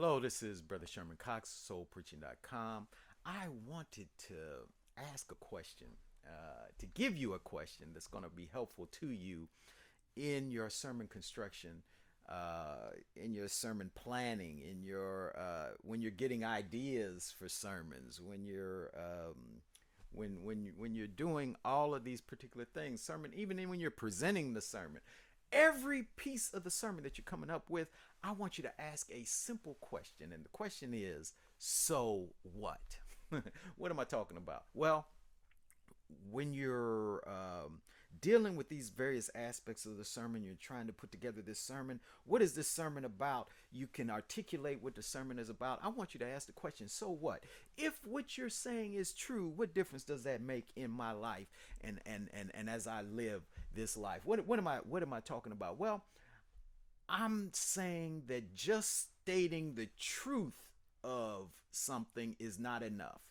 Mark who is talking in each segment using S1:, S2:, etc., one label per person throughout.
S1: Hello, this is Brother Sherman Cox, soulpreaching.com. I wanted to ask a question, to give you a question that's going to be helpful to you in your sermon construction, in your sermon planning, in your when you're getting ideas for sermons, when you're doing all of these particular things, sermon, even when you're presenting the sermon, every piece of the sermon that you're coming up with, I want you to ask a simple question. And the question is, so what? What am I talking about? Well, when you're dealing with these various aspects of the sermon, you're trying to put together this sermon. What is this sermon about? You can articulate what the sermon is about. I want you to ask the question, so what? If what you're saying is true, what difference does that make in my life and as I live this life? What am I talking about? Well, I'm saying that just stating the truth of something is not enough.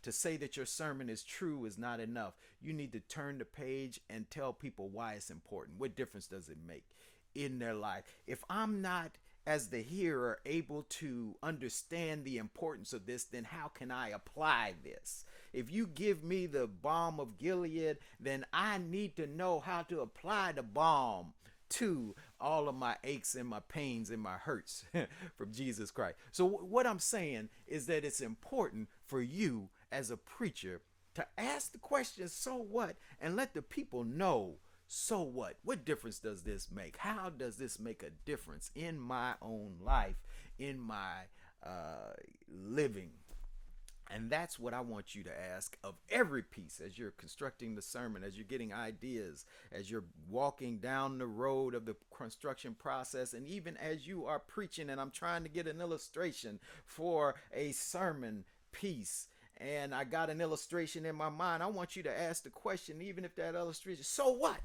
S1: To say that your sermon is true is not enough. You need to turn the page and tell people why it's important. What difference does it make in their life? If I'm not, as the hearer, able to understand the importance of this, then how can I apply this? If you give me the balm of Gilead, then I need to know how to apply the balm to all of my aches and my pains and my hurts from Jesus Christ. So what I'm saying is that it's important for you as a preacher to ask the question, so what? And let the people know, so what? What difference does this make? How does this make a difference in my own life, in my living? And that's what I want you to ask of every piece as you're constructing the sermon, as you're getting ideas, as you're walking down the road of the construction process, and even as you are preaching. And I'm trying to get an illustration for a sermon piece, and I got an illustration in my mind. I want you to ask the question, even if that illustration, so what?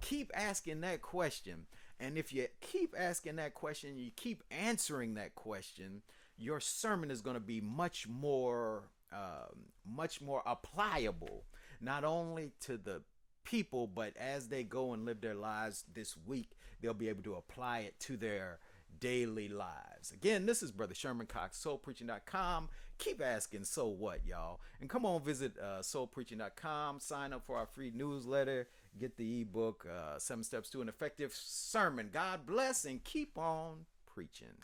S1: Keep asking that question. And if you keep asking that question, you keep answering that question, your sermon is going to be much more applicable, not only to the people, but as they go and live their lives this week, they'll be able to apply it to their daily lives. Again, this is Brother Sherman Cox, soulpreaching.com. Keep asking, so what, y'all? And come on, visit soulpreaching.com, sign up for our free newsletter, get the ebook, 7 Steps to an Effective Sermon. God bless and keep on preaching.